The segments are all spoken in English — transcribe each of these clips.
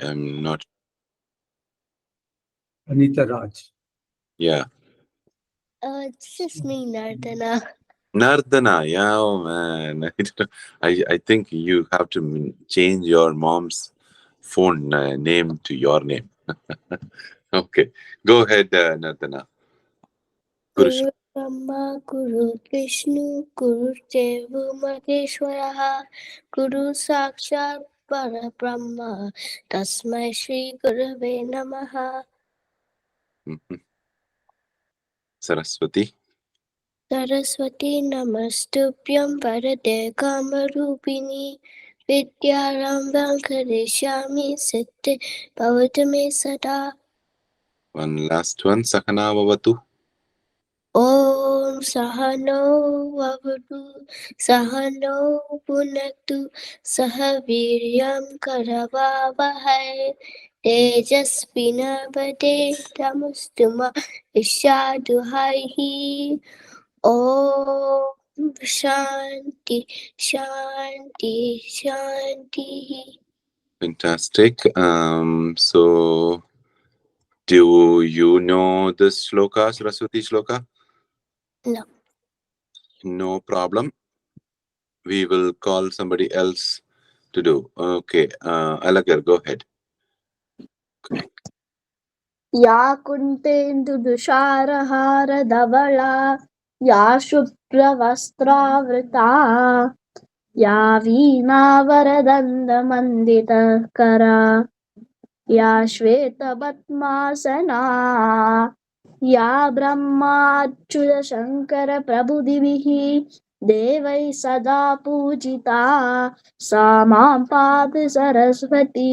I'm not. Anita Raj. Yeah. This is me, Nardana. Nardana. Yeah, oh man. I think you have to change your mom's phone name to your name. Okay. Go ahead, Nardana. Kurush. Guru Brahma, Guru Vishnu, Guru Deva Maheshwara, Guru Sakshat Parabrahma, Tasmai Shri Gurave Namaha. Saraswati. Saraswati Namastubhyam Varade Kamarupini Vidyarambham Karishyami Siddhi Bhavatame Sada. One last one. Sakana Vavatu. Om Sahano Vavatu Sahano Punatu Sahaviryam Karavavahai Tejasvinavade Tamustuma Ishaduhaihi. Om Shanti Shanti Shanti. Fantastic. So, do you know this shloka, Saraswati shloka? No. No problem. We will call somebody else to do. Okay. Alagar, go ahead. या कुन्तेन्दुदुषारहारधवला या शुभ्रवस्त्रावृता या वीणावरदण्डमण्डितकरा या श्वेतपद्मासना या ब्रह्माच्युतशङ्करप्रभुदिभिः देवैः सदा पूजिता सा मां पातु Saraswati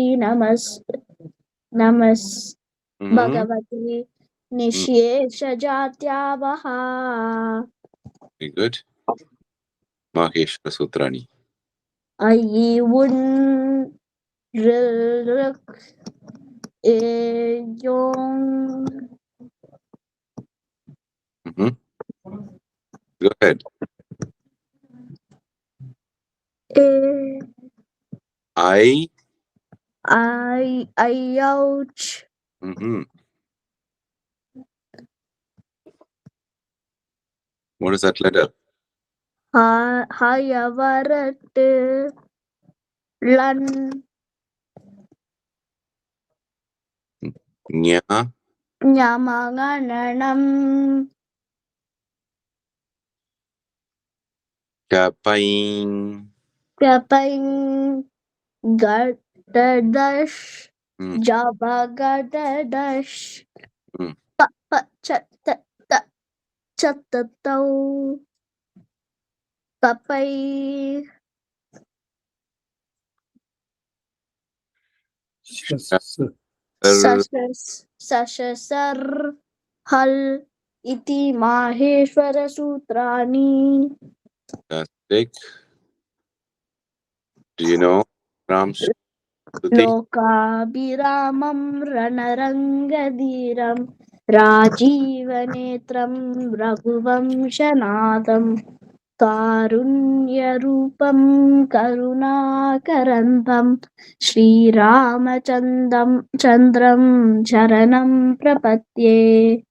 Bhagwati निःशेषजात्यावहा. Very good. Maheshwara Sutrani. अयि उन् ऋक् एयोङ्. Go ahead. Ouch. What is that letter? Hayavarat Lan Nya. Nyamangananam Kapain. Kapain Gatadash Jabagadash Chatatau Papai Sashasar Hal Iti Maheshwara Sutrani. Fantastic. Do you know Ram Shruti? Lokabhiramam Ranarangadiram Rajivanetram Raghuvamshanadam Karunyarupam Karunakarantam Shri Ramachandram Charanam Prapatye.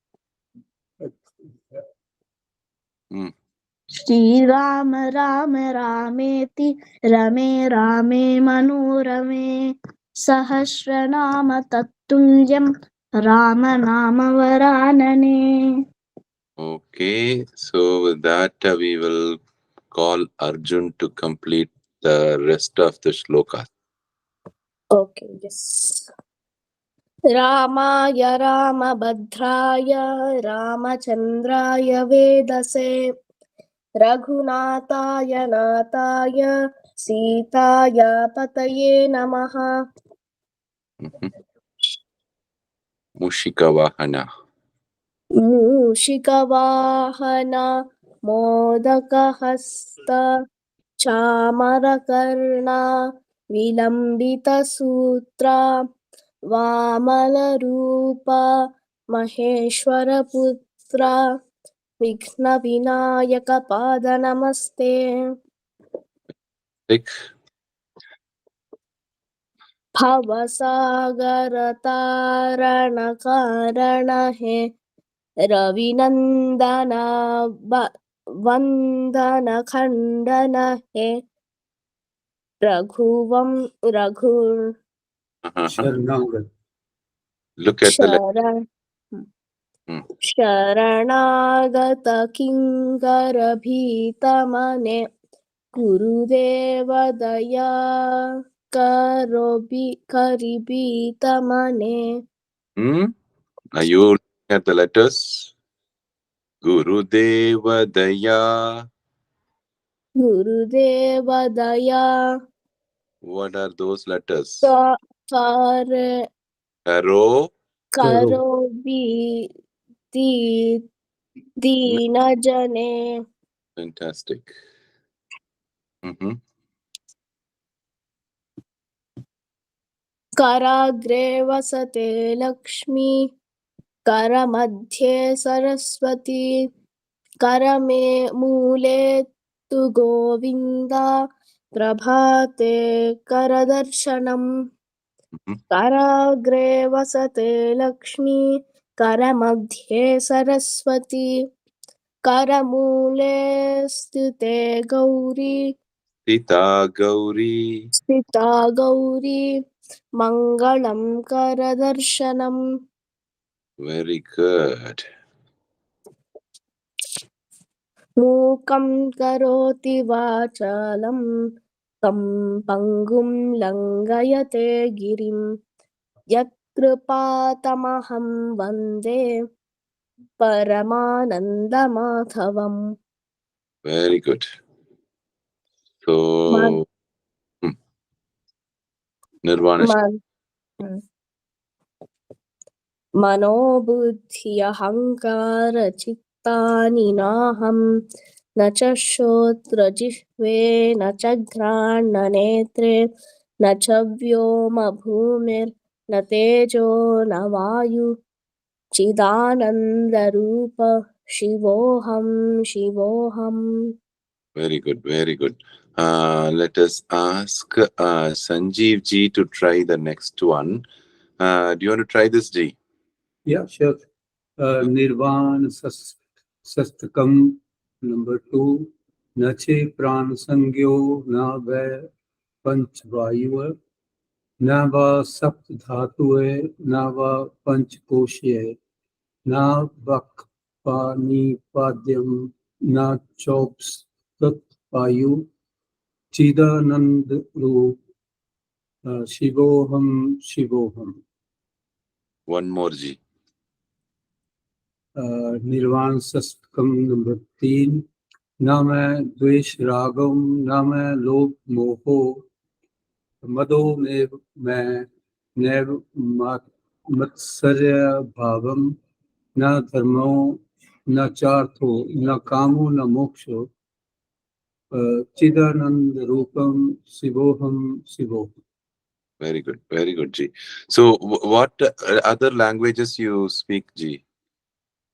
Shri Rama Rama Rameti Rame Rame Manorame Sahasranama Tattulyam Rama Nama Varanane. Okay, so with that we will call Arjun to complete the rest of the shloka. Okay, yes. Ramaya Ramabhadraya Ramachandraya Vedase Raghunataya Nataya Sitaya Pataye Namaha. Mushikavahana. Mushikavahana Modakahasta Chamarakarna Vilambita Sutra Vamalarupa Maheshwara Putra Vighna Vinayaka Pada Namaste. भवसागरतारण हे रविनंदन वंदन खंडन हे रघुर Sharanagati. Look at the letter. शरण Hmm. शरणागत किंकर भीतमने गुरुदेव दया करिबीतमने Are you looking at the letters? Guru Deva Daya. Gurudev Daya What are those letters? कर Karo. करो दीन जने Fantastic. Mm-hmm. कराग्रे वसते Lakshmi करमध्ये Saraswati करमे मूले तु गोविन्दा प्रभाते करदर्शनम् Mm-hmm. कराग्रे वसते लक्ष्मी करमध्ये सरस्वती करमूले स्थिते गौरी Sita Gauri. स्थिता गौरी मङ्गलं करदर्शनम् Very good. मूकं करोति वाचालं तं पङ्गुं लङ्घयते गिरिं यत्कृपातमहं वन्दे परमानन्दमाधवम् Very good. So, Nirvana. मनोबुद्ध्यहङ्कारचित्तानि नाहं न च श्रोत्रजिह्वे न च घ्राणनेत्रे न च व्योमभूमिर्न तेजो न वायु चिदानन्दरूप शिवोऽहं शिवोऽहम् Very good. Very good. Let us ask Sanjeev ji to try the next one. Do you want to try this, Ji? Yeah, sure. Nirvana Sastakam, number 2. Nache Pran Sangyo Nava Panch Vayu Nava Sapt Dhatue Nava Panch Koshye Na Vak Pani Padyam Na Chops Tat Vayu Chidanand Roop Shivoham Shivoham. One more, Ji. निर्वाण सस्तकम number 3. न मैं द्वेष रागम न मैं लोभ मोहो मदो में मैं नैव मत्सर्य भावम न धर्मो न चार्थो न कामो न मोक्षो चिदानंद रूपम शिवोहम शिवोहम. Very good. Very good, Ji. So, what other languages you speak, Ji?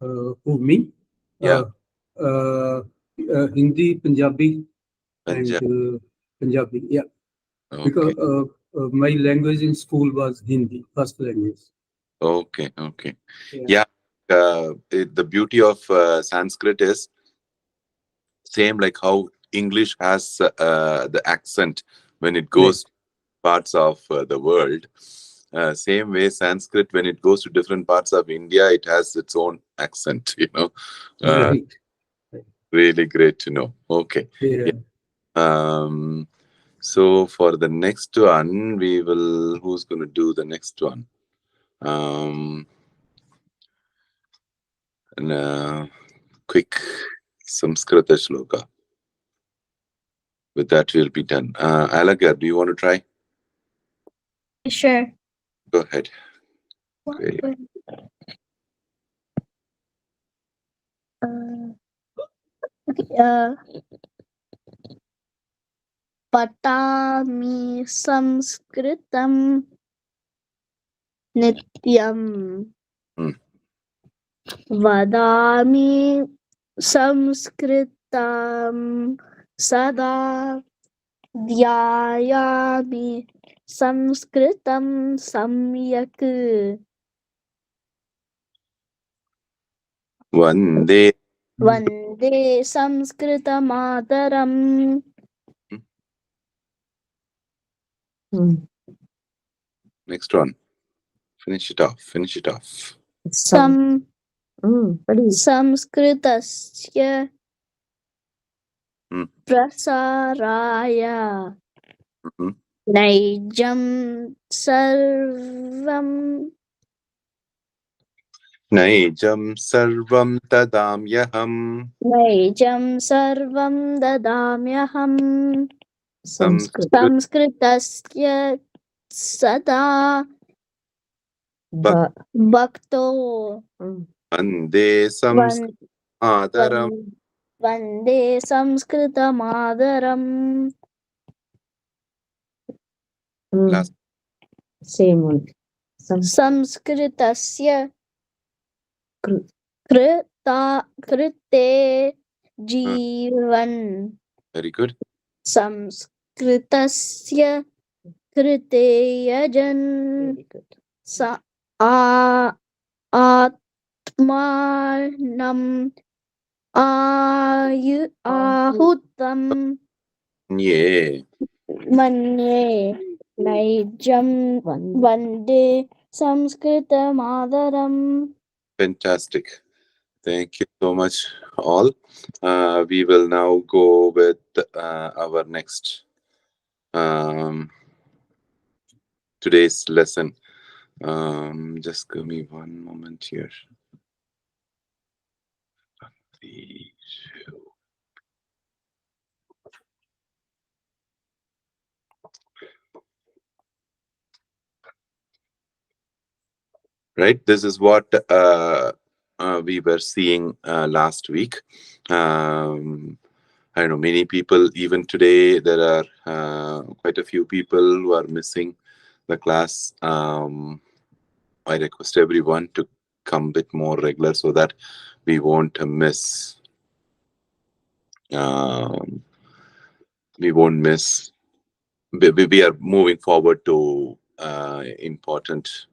Who, me? Yeah. Hindi, Punjabi, Punjab. and Punjabi, yeah. Okay. Because my language in school was Hindi, first language. Okay. Okay. Yeah. The beauty of Sanskrit is same like how English has the accent when it goes parts of the world. Same way, Sanskrit, when it goes to different parts of India, it has its own accent, Right. Really great to know. Okay. Yeah. So for the next one, who's going to do the next one? Quick Samskrita shloka. With that, we'll be done. Alagar, do you want to try? Sure. Go ahead. Great. पठामि संस्कृतं नित्यं वदामि संस्कृतं सदा ध्यायामि Sanskritam samyak Vande. Vande Sanskritamadaram. Next one. Finish it off. Finish it off. Samskritasya Hmm. prasaraya Mhm. naijam sarvam Naijam sarvam tadamyaham. naijam sarvam dadamyaham Sanskrit samskritasya sada bhakto Vande van, Sanskrit vande samskritamadaram. Last. Same one. Samskritasya krite जीवन Very good. संस्कृतस्य कृते यजन् स आत्मानम् आहुतं Yeah. मन्ये नैजं वन्दे संस्कृतमादरम्. Fantastic. Thank you so much, all. We will now go with our next today's lesson. Just give me one moment here. Right, this is what we were seeing last week. I know many people, even today, there are quite a few people who are missing the class. I request everyone to come a bit more regular so that we won't miss. We won't miss. We are moving forward to important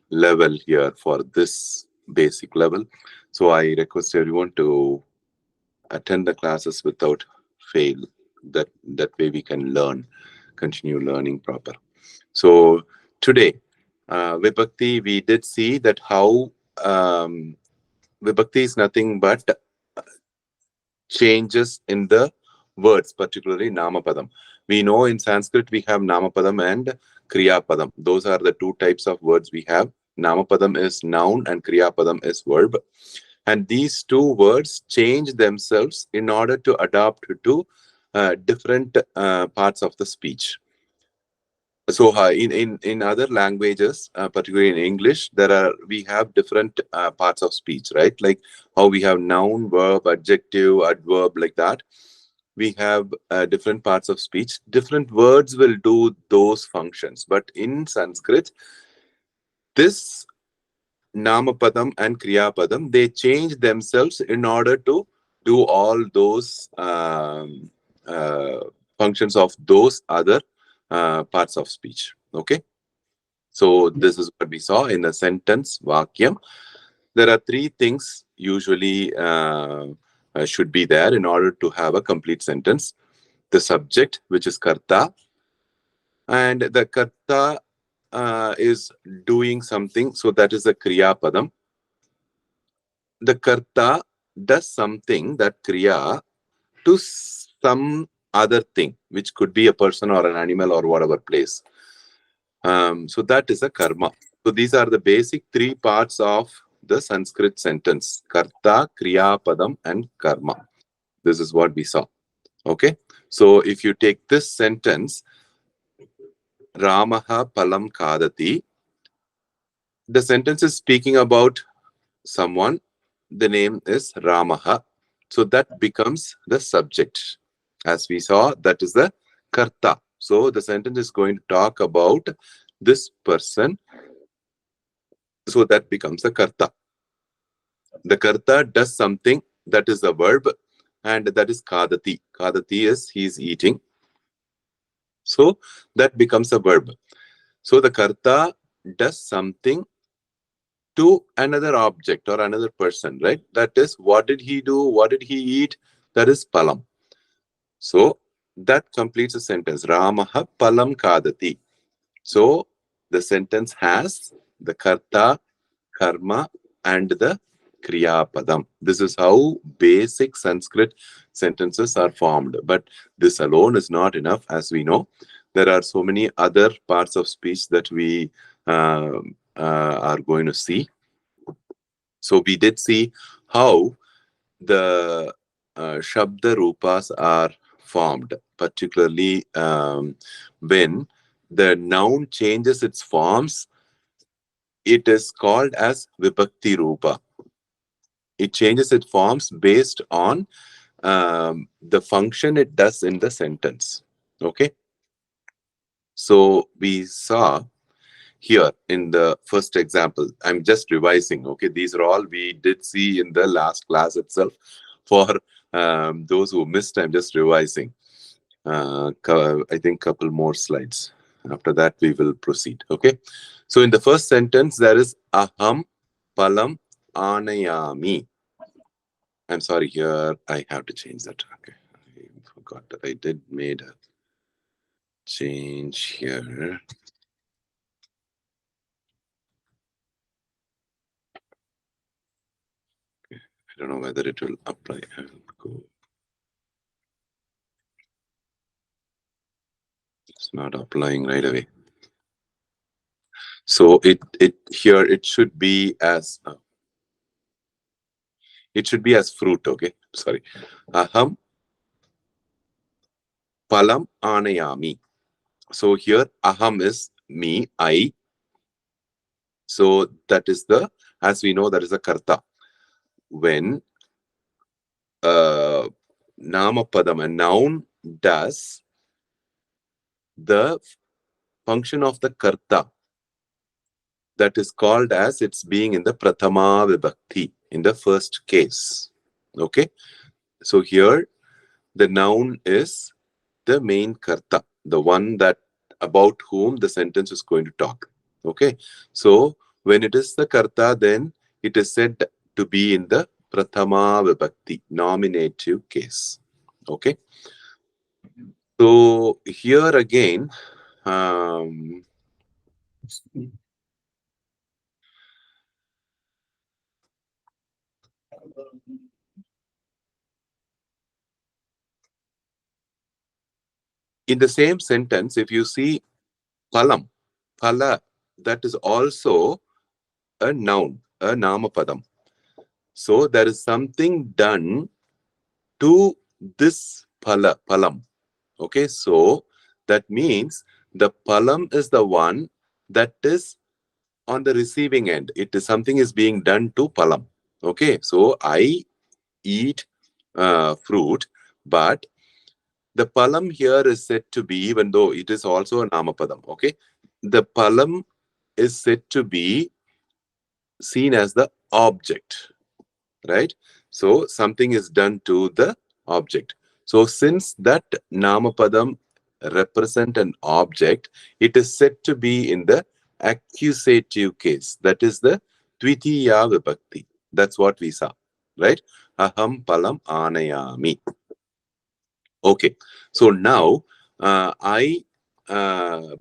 level here for this basic level. So I request everyone to attend the classes without fail. That way we can learn, continue learning proper. So today, Vibhakti, we did see that how Vibhakti is nothing but changes in the words, particularly Namapadam. We know in Sanskrit we have Namapadam and Kriyapadam. Those are the two types of words we have. Namapadam is noun and Kriyapadam is verb. And these two words change themselves in order to adapt to different parts of the speech. So in other languages, particularly in English, we have different parts of speech, right? Like how we have noun, verb, adjective, adverb, like that. We have different parts of speech. Different words will do those functions. But in Sanskrit, this Namapadam and Kriyapadam, they change themselves in order to do all those functions of those other parts of speech. Okay. So this is what we saw in the sentence Vakyam. There are three things usually should be there in order to have a complete sentence. The subject, which is Karta, and the Karta is doing something, so that is a Kriya Padam. The Karta does something, that Kriya, to some other thing, which could be a person or an animal or whatever place. So that is a karma. So these are the basic three parts of the Sanskrit sentence: Karta, Kriya, Padam, and Karma. This is what we saw. Okay. So if you take this sentence, Ramaha Palam Kadati, the sentence is speaking about someone. The name is Ramaha. So that becomes the subject. As we saw, that is the Karta. So the sentence is going to talk about this person. So that becomes the Karta. The Karta does something, that is the verb, and that is Kadati. Kadati is he is eating. So that becomes a verb. So the karta does something to another object or another person, right? That is, what did he do? What did he eat? That is palam. So that completes a sentence. Ramaha palam kadati. So the sentence has the karta, karma, and the kriya padam. This is how basic Sanskrit sentences are formed. But this alone is not enough, as we know. There are so many other parts of speech that we are going to see. So we did see how the Shabda Rupas are formed, particularly when the noun changes its forms. It is called as Vibhakti Rupa. It changes its forms based on the function it does in the sentence. Okay. So we saw here in the first example, I'm just revising. Okay. These are all we did see in the last class itself. For those who missed, I'm just revising. I think a couple more slides. After that, we will proceed. Okay. So in the first sentence, there is aham palam anayami. I'm sorry, here I have to change that. Okay. I forgot that I did made a change here. Okay. I don't know whether it will apply. I will go. It's not applying right away. So it here it should be as fruit. Okay, sorry. Aham palam anayami. So here aham is me, I. So that is the, as we know, that is a karta. When namapadam, a noun, does the function of the karta, that is called as its being in the prathama vibhakti, in the first case. Okay. So here the noun is the main karta, the one that about whom the sentence is going to talk. Okay. So when it is the karta, then it is said to be in the prathama vibhakti, nominative case. Okay. So here again, in the same sentence, if you see palam, pala, that is also a noun, a namapadam. So there is something done to this palam. Okay, so that means the palam is the one that is on the receiving end. It is something is being done to palam. Okay, so I eat fruit, but the palam here is said to be, even though it is also a namapadam. Okay, the palam is said to be seen as the object, right? So something is done to the object. So since that namapadam represent an object, it is said to be in the accusative case. That is the Tvitiya Vibhakti. That's what we saw, right? Aham palam anayami. Okay. So now I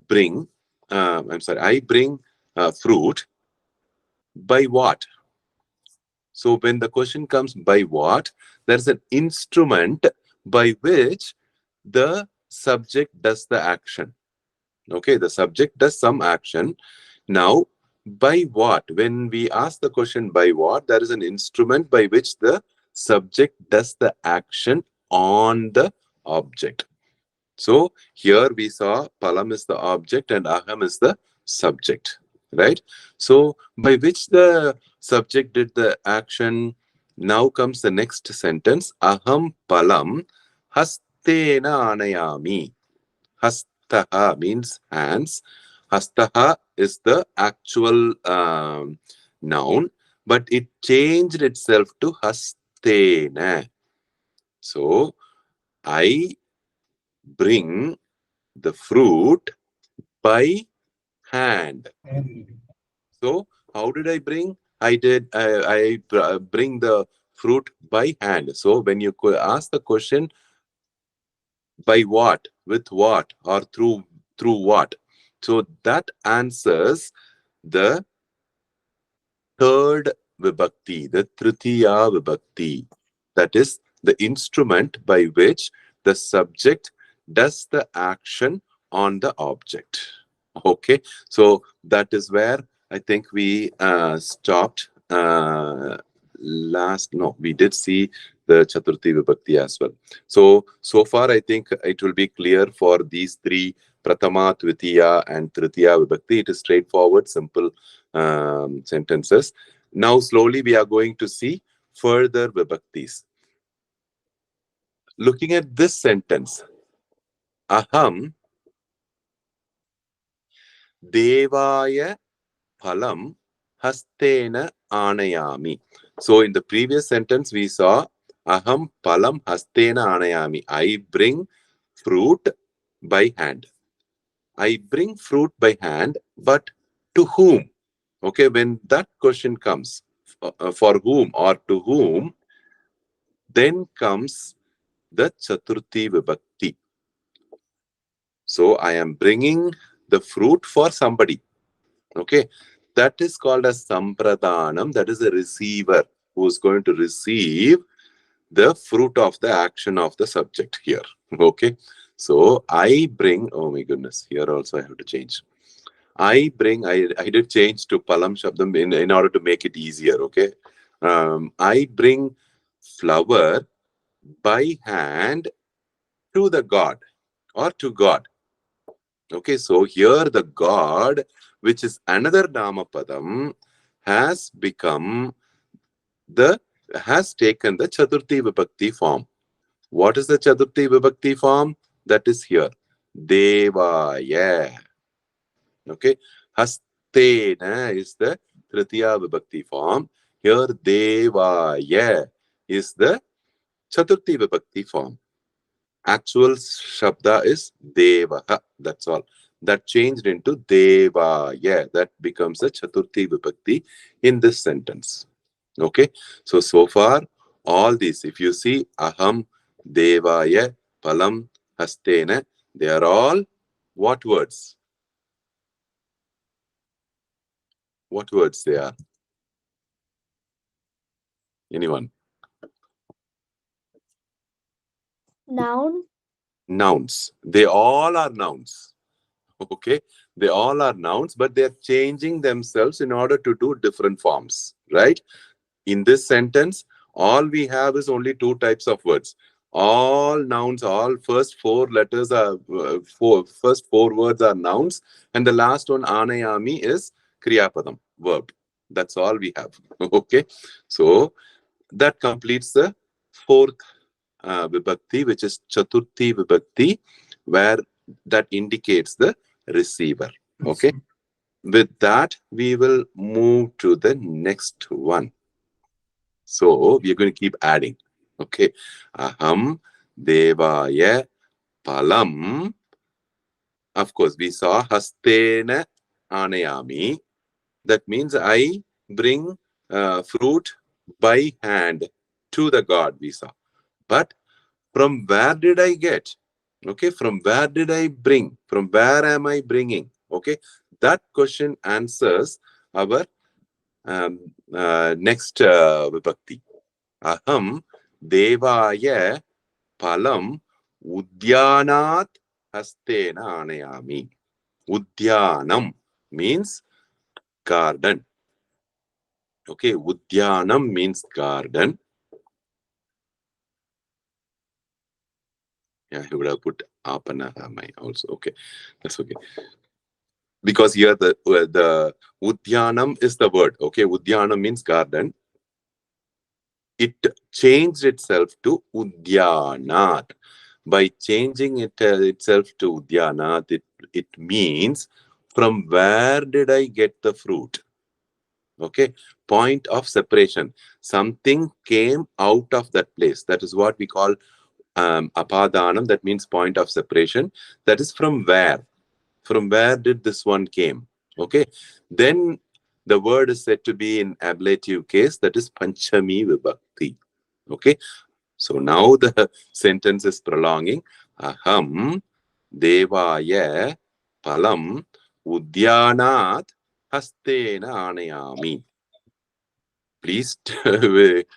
bring fruit. By what? So when the question comes by what, there's an instrument by which the subject does the action. Okay, the subject does some action. Now, by what? When we ask the question by what, there is an instrument by which the subject does the action on the object. So here we saw palam is the object and aham is the subject, right? So by which the subject did the action. Now comes the next sentence. Aham palam hastena anayami. Hastaha means hands. Hastaha is the actual noun, but it changed itself to hastena. So I bring the fruit by hand. And So how did I bring? I bring the fruit by hand. So when you ask the question, by what, with what, or through what, so that answers the third vibhakti, the tritiya vibhakti. That is the instrument by which the subject does the action on the object. Okay, so that is where I think we stopped last. No, we did see the Chaturthi Vibhakti as well. So far, I think it will be clear for these three, Pratama, Tvitiya, and Tritiya Vibhakti. It is straightforward, simple sentences. Now, slowly, we are going to see further Vibhaktis. Looking at this sentence, Aham Devaya Phalam Hastena Anayami. So in the previous sentence, we saw Aham Phalam Hastena Anayami. I bring fruit by hand. I bring fruit by hand, but to whom? Okay, when that question comes, for whom or to whom, then comes the Chaturthi Vibhakti. So I am bringing the fruit for somebody. Okay, that is called as Sampradhanam. That is a receiver who is going to receive the fruit of the action of the subject here. Okay, so I bring, oh my goodness, here also I have to change. I did change to Palam Shabdam in order to make it easier. Okay, I bring flower by hand to the God or to God. Okay, so here the God, which is another Dhammapadam, has taken the Chaturthi Vibhakti form. What is the Chaturthi Vibhakti form? That is here. Devaya. Okay. Hastena is the Tritiya Vibhakti form. Here Devaya is the Chaturthi Vibhakti form. Actual Shabda is Devaha. That's all. That changed into Devaya. That becomes a Chaturthi Vibhakti in this sentence. Okay. So far, all these, if you see Aham, Devaya, Palam, Hastena, they are all what words? What words they are? Anyone? Noun. Nouns. They all are nouns. Okay. They all are nouns, but they are changing themselves in order to do different forms. Right? In this sentence, all we have is only two types of words. All nouns, all first four letters are, first four words are nouns, and the last one, anayami, is kriyapadam, verb. That's all we have. Okay. So that completes the fourth vibhakti, which is Chaturthi vibhakti, where that indicates the receiver. Okay. With that, we will move to the next one. So we are going to keep adding. Okay. Aham Devaya Palam. Of course, we saw Hastena Anayami. That means I bring fruit by hand to the God, we saw. But from where did I get? Okay. From where did I bring? From where am I bringing? Okay. That question answers our next vibhakti. Aham Devaya Palam Udyanat Hastena Anayami. Udyanam means garden. Okay, Udyanam means garden. Yeah, I would have put Apanahamai also. Okay, that's okay. Because here the Udyanam is the word. Okay, Udyanam means garden. It changed itself to Udyanat. By changing itself to Udyanat, it means from where did I get the fruit? Okay, point of separation. Something came out of that place. That is what we call apadanam. That means point of separation. That is from where? From where did this one came? Okay. Then the word is said to be in ablative case, that is Panchami Vibhakti. Okay. So now the sentence is prolonging. Aham Devaya Palam Udyanat Hastena Anayami. Please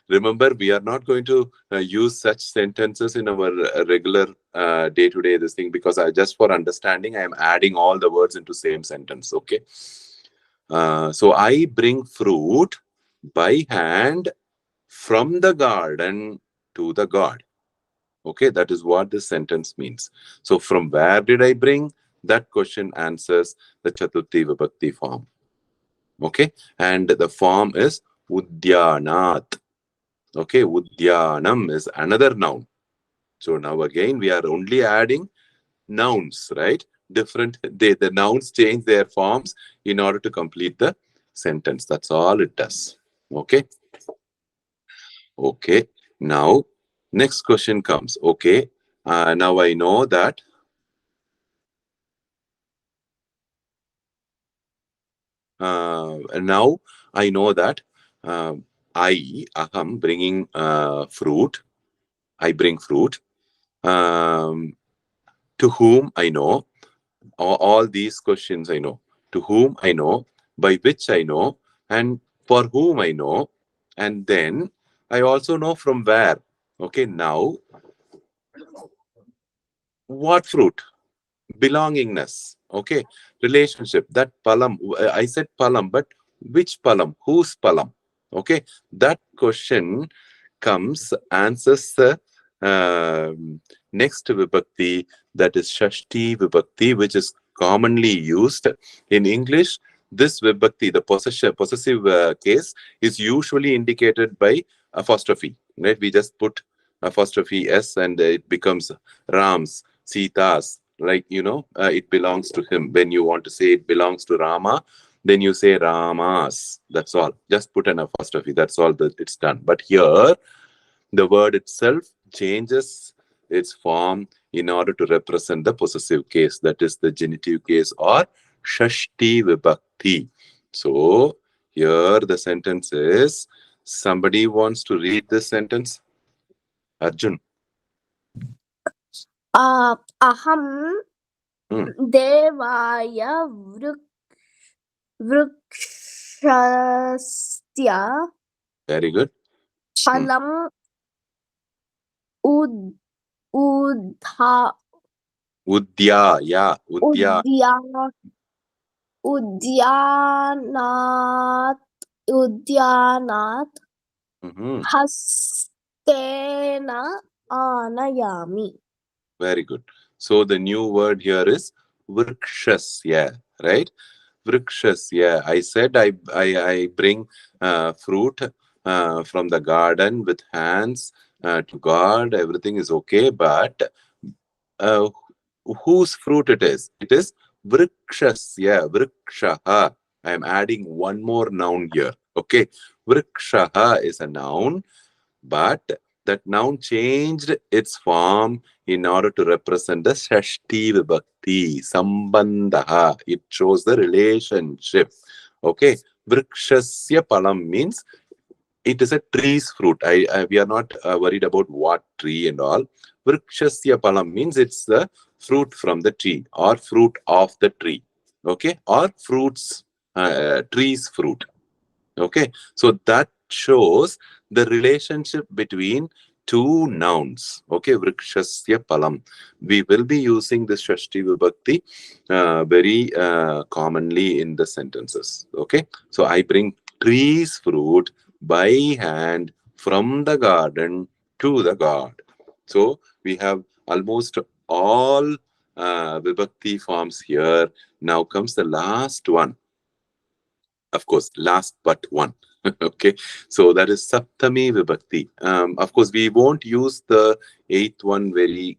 remember, we are not going to use such sentences in our regular day-to-day this thing, because just for understanding, I am adding all the words into same sentence. Okay. So I bring fruit by hand from the garden to the god. Okay, that is what this sentence means. So from where did I bring? That question answers the Chaturthi Vibhakti form. Okay, and the form is Udyanat. Okay, Udyanam is another noun. So now again, we are only adding nouns, right? The nouns change their forms in order to complete the sentence. That's all it does. Okay. Okay. Now, next question comes. Okay. Now I know that now I know that aham, bringing fruit. I bring fruit. To whom I know. All these questions I know. To whom I know, by which I know, and for whom I know. And then I also know from where. Okay, now what fruit? Belongingness. Okay, relationship. That palam. I said palam, but which palam? Whose palam? Okay, that question answers the next vibhakti, that is Shashti vibhakti, which is commonly used in English. This vibhakti, the possessive case, is usually indicated by apostrophe. Right? We just put apostrophe s and it becomes Ram's, Sita's. Like, it belongs to him. When you want to say it belongs to Rama, then you say Ramas. That's all. Just put an apostrophe. That's all that it's done. But here, the word itself changes its form in order to represent the possessive case, that is the genitive case or Shashti Vibhakti. So here the sentence is, somebody wants to read this sentence? Arjun. Aham Hmm. Devaya Vrukshasya Very good. Phalam Udha Udya, Udya. Udyanat Mhm. Hastena Anayami. Very good. So the new word here is Vrikshasya, right? Vrikshasya. I said I bring fruit from the garden with hands to God. Everything is okay, but uh, whose fruit it is? It is Vrikshasya, Vrikshaha. I am adding one more noun here. Okay. Vrikshaha is a noun, but that noun changed its form in order to represent the Shashti Vibhakti, Sambandha. It shows the relationship. Okay. Vrikshasya Palam means it is a tree's fruit. We are not worried about what tree and all. Vrikshasya Palam means it's the fruit from the tree or fruit of the tree. Okay. Or fruits, tree's fruit. Okay, so that shows the relationship between two nouns. Okay, Vrikshasya Palam. We will be using this Shashti Vibhakti very commonly in the sentences. Okay, so I bring tree's fruit by hand from the garden to the god. So we have almost all Vibhakti forms here. Now comes the last one. Of course, last but one. Okay, so that is Saptami Vibhakti. Of course, we won't use the eighth one very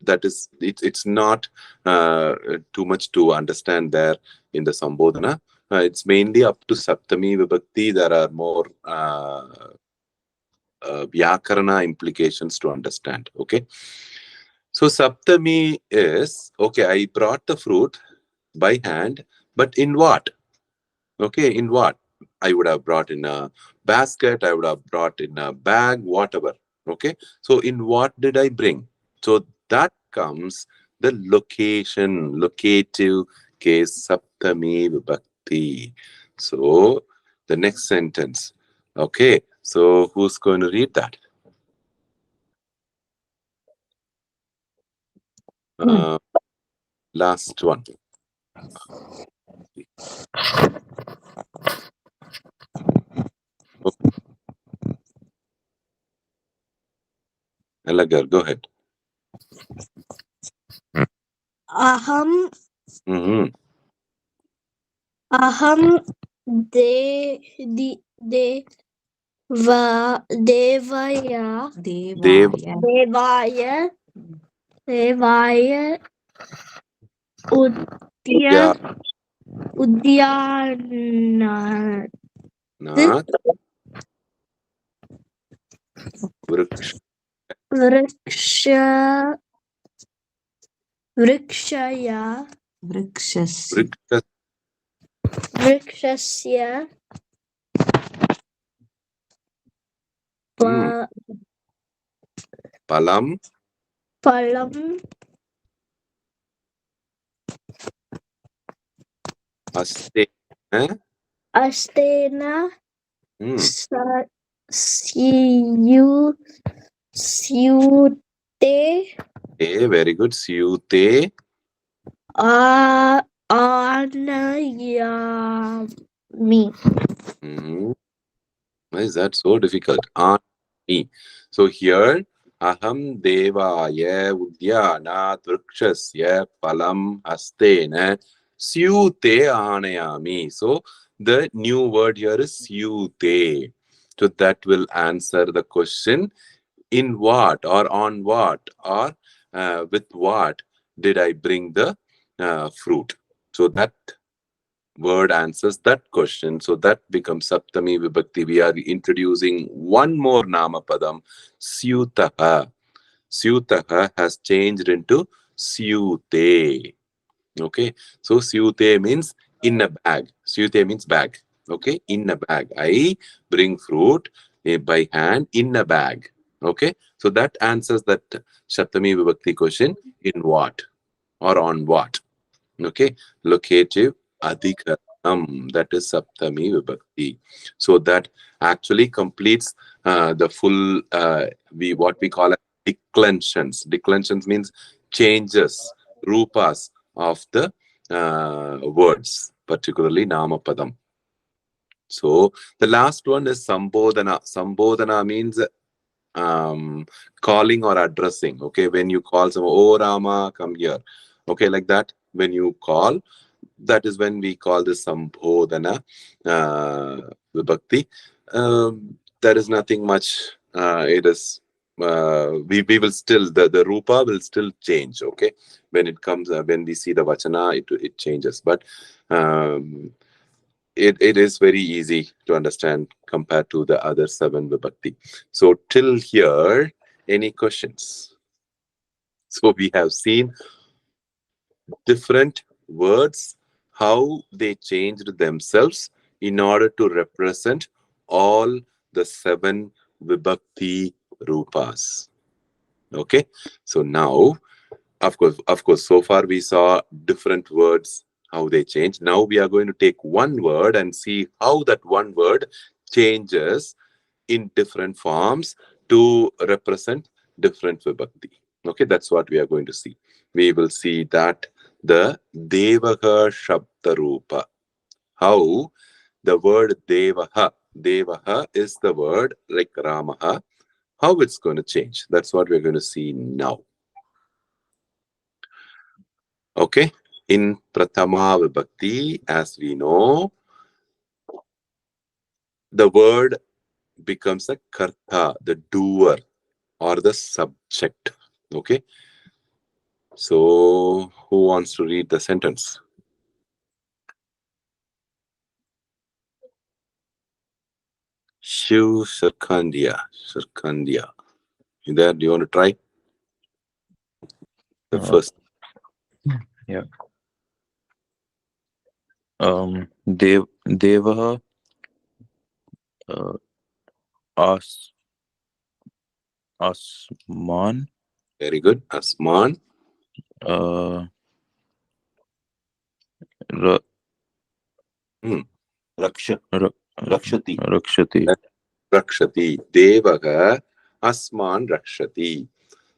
that is, it's not too much to understand there in the Sambodhana. It's mainly up to Saptami Vibhakti. There are more Vyakarana implications to understand. Okay, so Saptami is, okay, I brought the fruit by hand But in what? Okay, in what? I would have brought in a basket, I would have brought in a bag, whatever. Okay, so in what did I bring? So that comes the location, locative case, saptami vibhakti. So the next sentence. Okay, so who's going to read that? Uh, last one. Okay, Alagar, go ahead. Aham Hmm. aham devaya Dev, devaya devaya udya yeah, udyanat not vriksha, vriksha vrikshaya Vrikshasya. vriksha, vrikshasya hmm, palam, palam aste, eh? astena Hmm. siyu syute Okay, very good. Syute. anayami. Hmm. Why is that so difficult? Ani. So here, aham devaya udyanat vrikshasya palam astena syute anayami. So the new word here is syute. So that will answer the question, in what or on what or with what did I bring the fruit? So that word answers that question. So that becomes Saptami Vibhakti. We are introducing one more Namapadam, Syutaha. Syutaha has changed into Syute. Okay, so Syute means in a bag. Syute means bag. Okay, in a bag. I bring fruit by hand in a bag. Okay, so that answers that Saptami Vibhakti question, in what or on what. Okay, locative adhikaranam, that is Saptami Vibhakti. So that actually completes the full we what we call as declensions. Declensions means changes, rupas of the words, particularly Namapadam. So the last one is Sambodhana. Sambodhana means calling or addressing. Okay, when you call someone, oh Rama, come here. Okay, like that. When you call, that is when we call this Sambodhana Vibhakti. There is nothing much. It is. We will still the rupa will still change. Okay, when it comes when we see the vachana, it changes. But um, it is very easy to understand compared to the other seven vibhakti. So till here, any questions? So we have seen different words, how they changed themselves in order to represent all the seven vibhakti rupas. Okay, so now, of course, so far we saw different words, how they change. Now we are going to take one word and see how that one word changes in different forms to represent different vibhakti. Okay, that's what we are going to see. We will see that the Devaha Shabda Rupa, how the word Devaha is the word like Ramaha, how it's going to change. That's what we're going to see now. Okay, in Prathama Vibhakti, as we know, the word becomes a karta, the doer or the subject. Okay, so who wants to read the sentence? Shiv Sarkandia. You there? Do you want to try the first? Yeah. Devah uh, as Asman Very good. Asman. uh, Ra, Hmm. Raksha. Ra, Rakshati. Rakshati. Rakshati. Devaha Asman Rakshati.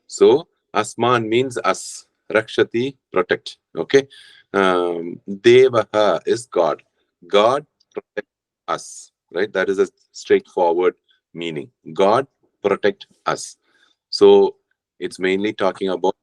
So Asman means us. Rakshati, protect. Okay. Devaha is God. God protect us. Right? That is a straightforward meaning. God protect us. So it's mainly talking about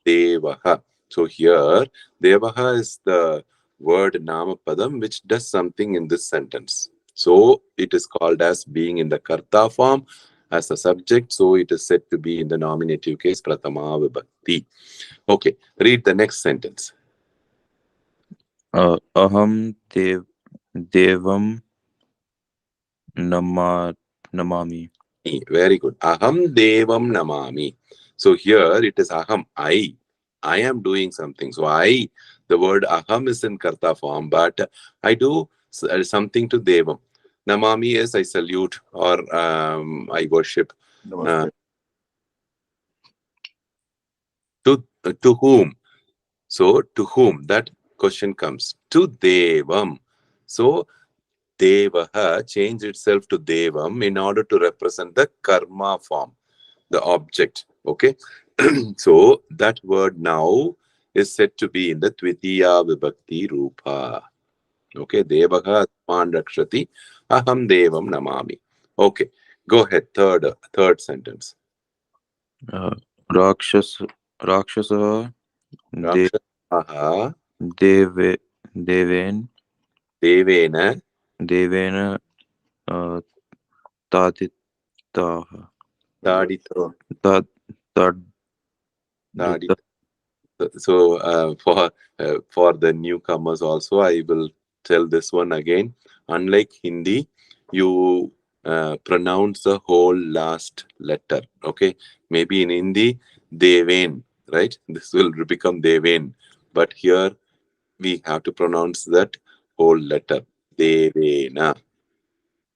Devaha. So here, Devaha is the word Namapadam which does something in this sentence. So it is called as being in the Karta form as a subject. So it is said to be in the nominative case Pratama Vibhakti. Okay, read the next sentence. Aham Devam Namami. Very good. Aham Devam Namami. So here it is Aham, I. I am doing something. So the word Aham is in Karta form, but I do something to Devam. Namami is I salute or I worship. Uh, to whom? So to whom? That question comes. To Devam. So Devaha changed itself to Devam in order to represent the karma form, the object. Okay. So that word now is said to be in the Tvitiya Vibhakti Rupa. Okay. Devaha Atman Rakshati Aham Devam Namami. Okay. Go ahead. Third sentence. Rakshas Rakshasa Rakshasaha Deve Deven Devena Devena uh, Taditaha Tadita. Tad Tadita. So for the newcomers also, I will tell this one again. Unlike Hindi, you pronounce the whole last letter. Okay, maybe in Hindi, Deven, right? This will become Deven, but here we have to pronounce that whole letter, Devena.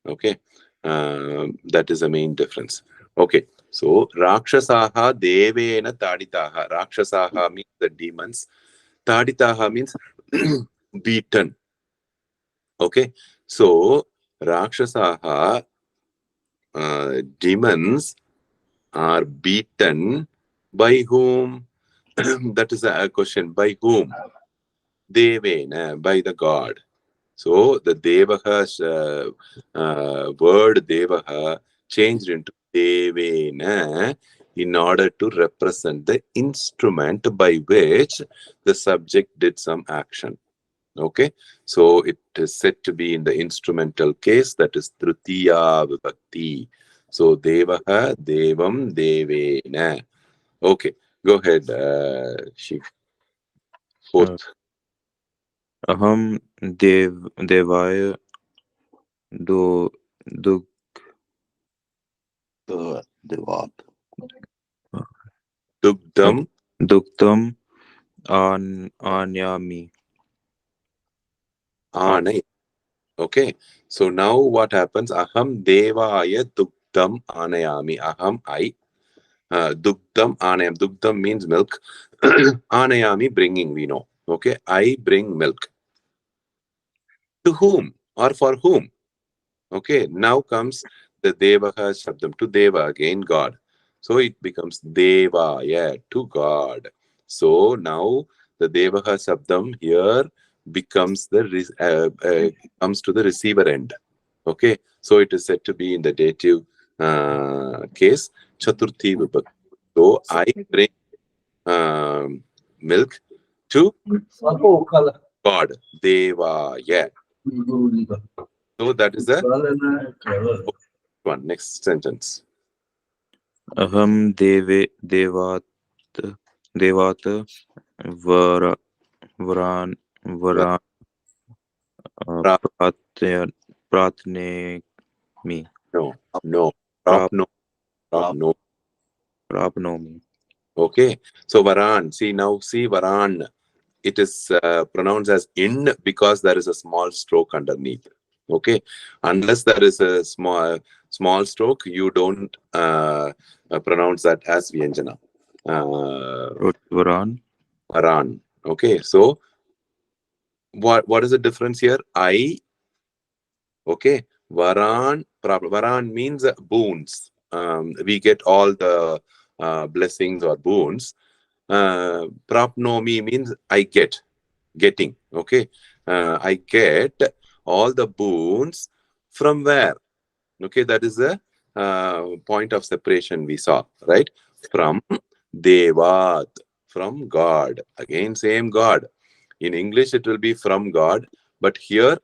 Okay, that is the main difference. Okay, so Rakshasaha Devena Taditaha. Rakshasaha means the demons. Taditaha means beaten. Okay, so Rakshasaha, demons are beaten by whom? That is a question. By whom? Devena, by the god. So the Devaha word Devaha changed into Devena in order to represent the instrument by which the subject did some action. Okay, so it is said to be in the instrumental case, that is Tritiya Vibhakti. So Devaha, Devam, Devena. Okay, go ahead, Shiv. Fourth. Aham Devaya Do Dug Devat. Dugdam Duktam Anyami. Anay. Okay, so now what happens? Aham Devaya Dugdam Anayami. Aham I. Dugdam Anayam. Dugdam means milk. Anayami bringing, we know. Okay, I bring milk. To whom or for whom? Okay, now comes the Devaha Shabdam, to Deva, again God. So it becomes Deva, yeah, to God. So now the Devaha Shabdam here becomes comes to the receiver end. Okay, so it is said to be in the dative case, Chaturthi Vibhakti. So I bring milk to God, Deva, yeah. So that is the one. Next sentence. Aham Devat Vara Varan Varan Prap, Pratne Me. no, no. Prap, Prap no. Prap, no. Prapnomi. Okay. So Varan. See now. See Varan. it is pronounced as in because there is a small stroke underneath. Okay, unless there is a small stroke, you don't pronounce that as Vyanjana. Varan. Varan. Okay, so what is the difference here? Okay, Varan means boons. We get all the blessings or boons. Prapnomi means I getting. Okay, I get all the boons from where? Okay, that is the point of separation we saw, right? From Devat, from God. Again, same God. In English, it will be from God, but here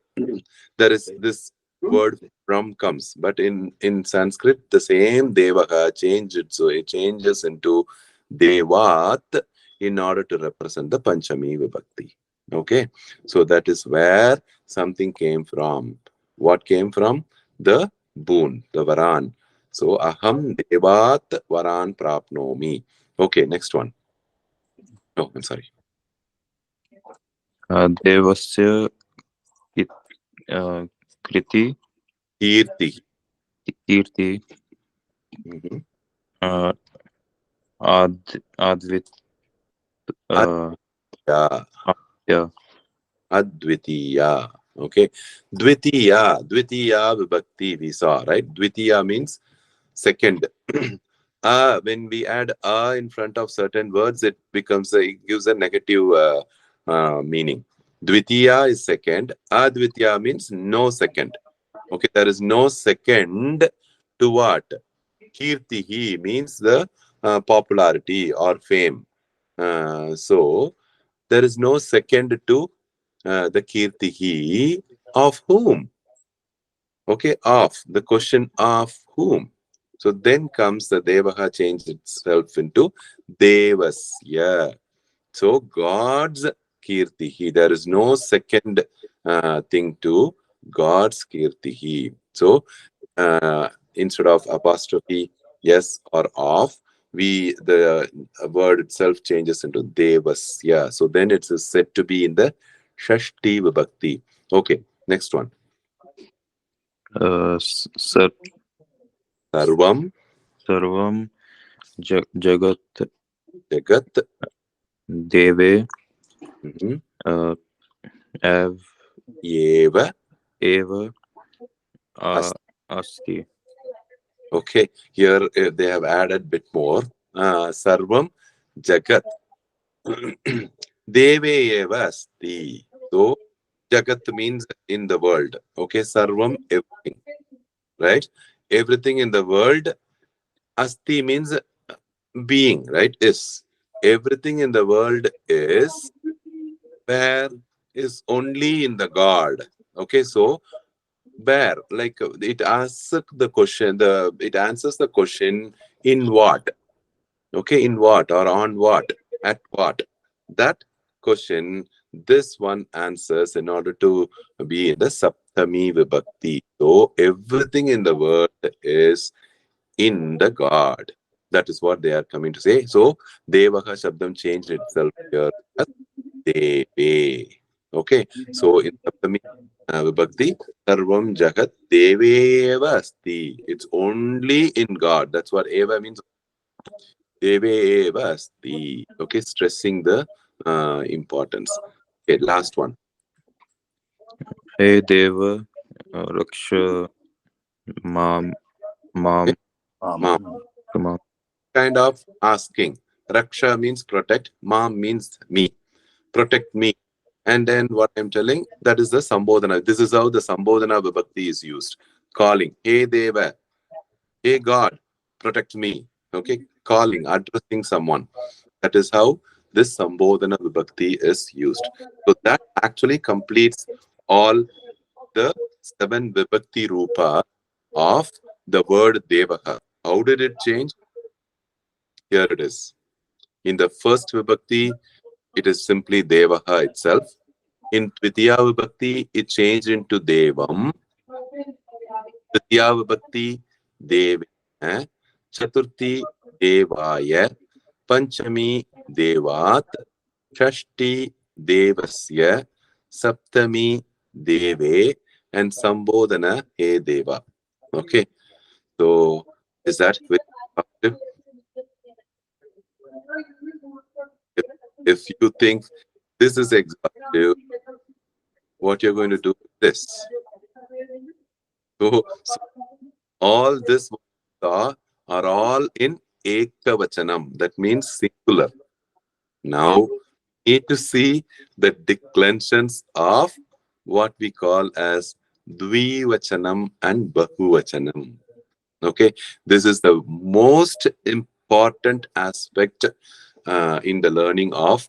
there is this word from comes. But in Sanskrit, the same Devaha changed, so it changes into Devat in order to represent the Panchami Vibhakti. Okay, so that is where something came from. What came from? The boon, the Varan. So aham Devat Varan Prapnomi. Okay, next one. Oh, I'm sorry. Devasya kriti Kirti. kirti Mhm. advit Yeah. yeah. Advitiya. Okay. Dvitiya vibhakti we saw, right? Dvitiya means second. When we add in front of certain words, it gives a negative meaning. Dvitiya is second. Advitiya means no second. Okay, there is no second to what? Kirtihi means the popularity or fame. So there is no second to the kirtihi of whom? Okay, of the question of whom. So then comes the Devaha changed itself into Devasya. So God's kirtihi. There is no second thing to God's kirtihi. So instead of apostrophe yes or of, the word itself changes into Devasya. So then it is said to be in the Shashti Vibhakti. Okay, next one. Sarvam Sarvam Jagat Jagat Deve mhm, Av Eva Eva Asti. Asti. Okay, here they have added bit more. Sarvam Jagat Deve Eva Asti. So Jagat means in the world. Okay, Sarvam, everything, right? Everything in the world. Asti means being, right? Is. Everything in the world is where is only in the God. Okay, so where, like it asks the question, it answers the question in what? Okay, in what or on what? At what? That question, this one answers in order to be in the Saptami Vibhakti. So everything in the world is in the God. That is what they are coming to say. So Devaha Shabdam changed itself here as Deve. Okay, so in Saptami Vibhakti, Sarvam Jagat Deveva Asti. It's only in God. That's what Eva means. Deveva Asti. Okay, stressing the importance. Okay, last one. Hey Deva Raksha Mam Okay, Mam Mom. Mam Kind of asking. Raksha means protect. Mom means me. Protect me. And then what I'm telling, that is the Sambodhana. This is how the Sambodhana Vibhakti is used. Calling. Hey Deva. Hey God, protect me. Okay, calling, addressing someone. That is how this Sambodhana Vibhakti is used. So that actually completes all the 7 Vibhakti Rupa of the word Devaha. How did it change? Here it is. In the first Vibhakti, it is simply Devaha itself. In Tvitiya Vibhakti, it changed into Devam. Tritiya Vibhakti, Deve. Chaturthi, Devaya. Panchami, Devat. Shashti, devasya, saptami deve, and sambodhana he deva. Okay, so is that very positive? If you think this is exhaustive, what you're going to do with this? So all this are all in ekavachanam. That means singular. Now, need to see the declensions of what we call as dvivachanam and bahuvachanam. Okay, this is the most important aspect in the learning of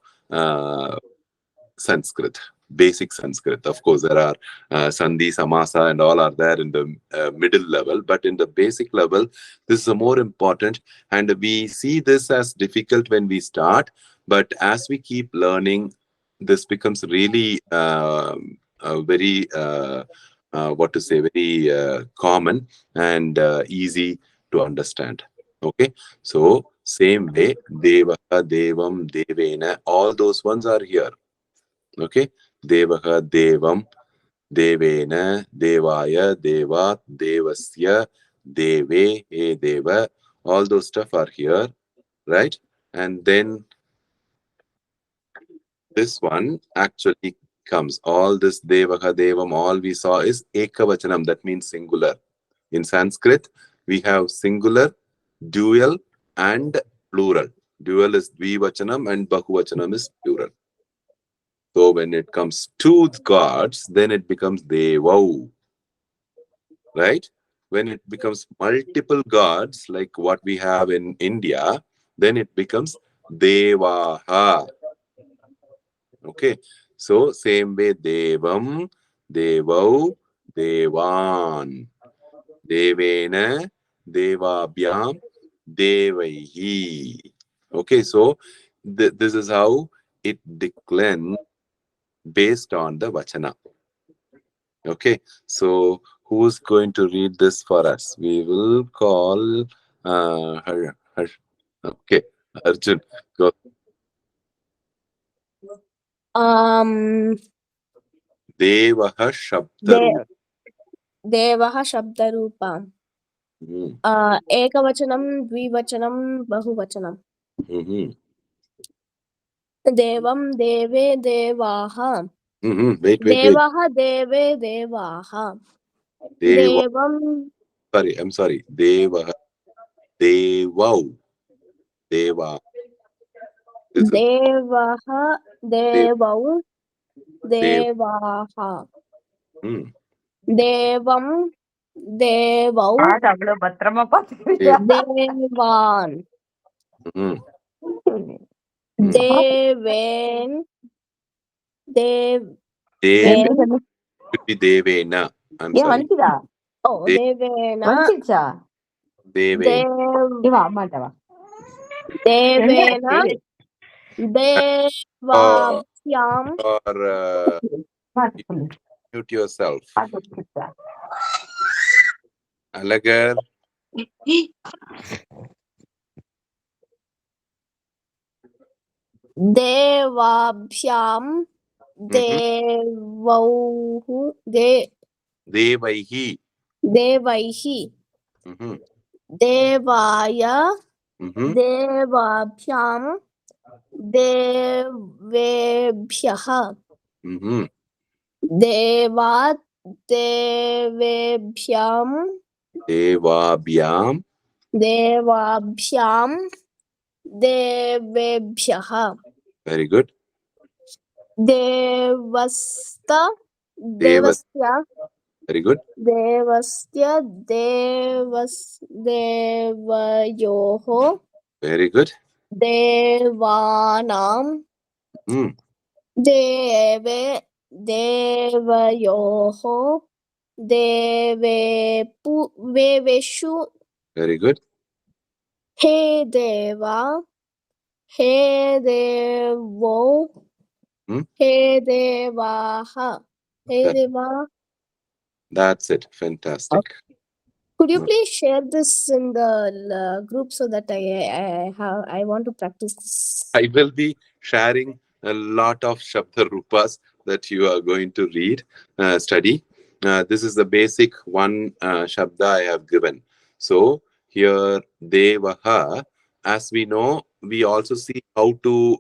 Sanskrit, basic Sanskrit. Of course, there are Sandhi, Samasa, and all are there in the middle level. But in the basic level, this is the more important. And we see this as difficult when we start. But as we keep learning, this becomes really very, what to say, very common and easy to understand. Okay, so same way, Devaha, Devam, Devena, all those ones are here. Okay, Devaha, Devam, Devena, Devaya, Devat, Devasya, Deve, He Deva, all those stuff are here, right? And then this one actually comes, all this Devaha, Devam, all we saw is Ekavachanam, that means singular. In Sanskrit, we have singular, dual, and plural. Dual is Dvivachanam and Bahuvachanam is plural. So when it comes to gods, then it becomes Devau, right? When it becomes multiple gods, like what we have in India, then it becomes Devaha. Okay, so same way Devam, Devau, Devan, Devena, Devabhyam, Devaihi. Okay, so this is how it declines based on the Vachana. Okay, so who's going to read this for us? We will call her. Okay, Arjun, go. Devaha Shabdaru. देवः शब्दरूपम् एकवचनं द्विवचनं बहुवचनं देवं देवे देवाः Wait. देवः देवे देवाः Deva. देवं I'm sorry. Devaha. Devau. Deva. देवः देवौ देवाः देवं देवौ देवान् देवेन् Dev Deven should be Devena. I'm sorry. O Deven Deven. Deven Or देवाभ्यां mute yourself. Alagar. देवाभ्यां देवौः Devaihi. देवैः देवाय देवाभ्यां देवेभ्यः देवात् देवेभ्यां Devabhyam. देवाभ्यां देवेभ्यः Very good. देवस्त Devas. देवस्य Very good. देवस्य देवयोः Very good. देवानां देवे देवयोः देवेषु Very good. हे देवा हे देवो हे देवाः हे देवा. That's it. Fantastic. Okay. Could you please share this in the group so that I want to practice this? I will be sharing a lot of Shabda Rupas that you are going to read, study. This is the basic one Shabda I have given. So here, Devaha, as we know, we also see how to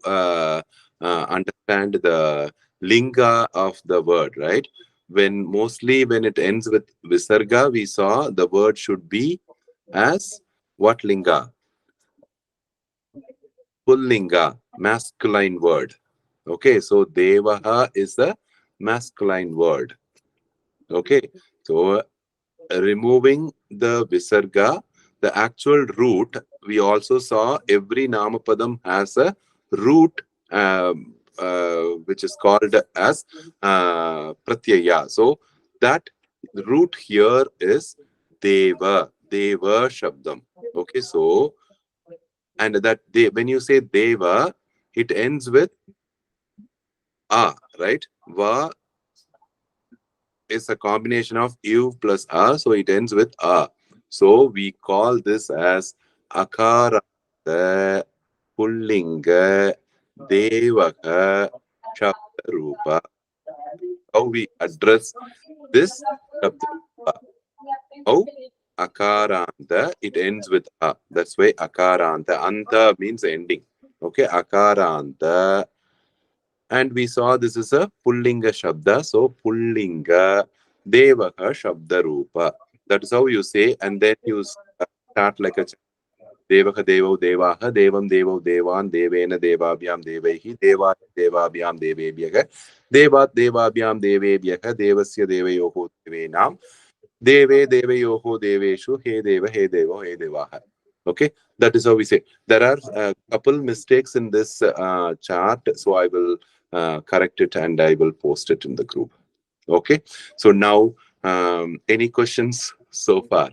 understand the linga of the word, right? Mostly when it ends with Visarga, we saw the word should be as what linga? Pullinga, masculine word. Okay, so Devaha is the masculine word. Okay, so removing the Visarga, the actual root, we also saw every Namapadam has a root which is called as Pratyaya. So that root here is Deva, Deva Shabdam. Okay, so and that when you say Deva, it ends with A, right? Va is a combination of U plus A, so it ends with A. So we call this as Akaranta Pullinga Devaka Shabdarupa. How we address this Shabdarupa? How? Akaranta, it ends with A. That's why Akaranta. Anta means ending. Okay, Akaranta. And we saw this is a Pullinga Shabda. So Pullinga Devaka Shabda Rupa. That is how you say, and then you start like a Devaka Devo Devaha Devam Devo Devan Devena Devabhyam Devehi Deva Devabhyam Devebhyaka Devat Devabhyam Devebhyaka Devasya Devayoho Devenam Deve Devayoho Deveshu He Deva He Devo He Devaha. Okay, that is how we say. There are a couple mistakes in this chart, so I will correct it and I will post it in the group. Okay, so now any questions so far?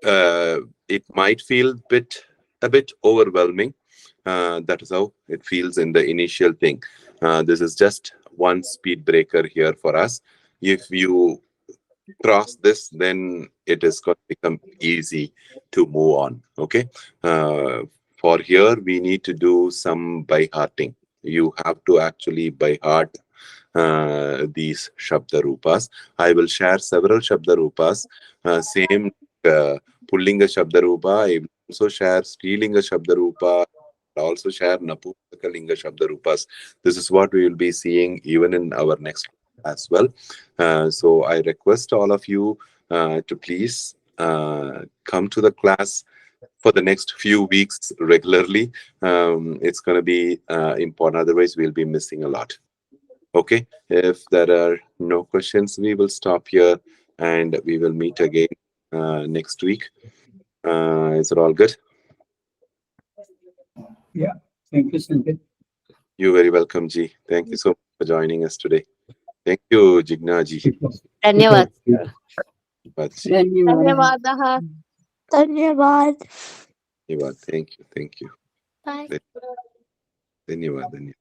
It might feel a bit overwhelming. That is how it feels in the initial thing. This is just one speed breaker here for us. If you cross this, then it is going to become easy to move on. Okay. For here, we need to do some by hearting. You have to actually by heart these Shabda Rupas. I will share several Shabda Rupas. Same Pullinga Shabda Rupa. I will also share Strilinga Shabda Rupa. Also share Napusaka Shabda Rupas. This is what we will be seeing even in our next as well. So I request all of you to please come to the class for the next few weeks regularly. It's going to be important. Otherwise, we'll be missing a lot. Okay. If there are no questions, we will stop here and we will meet again next week. Is it all good? Yeah. Thank you, Senthil. You're very welcome, Ji. Thank you so much for joining us today. Thank you, Jigna Ji. धन्यवाद धन्यवाद धन्यवादः Dhanyavad. Thank you. Bye. Dhanyavad.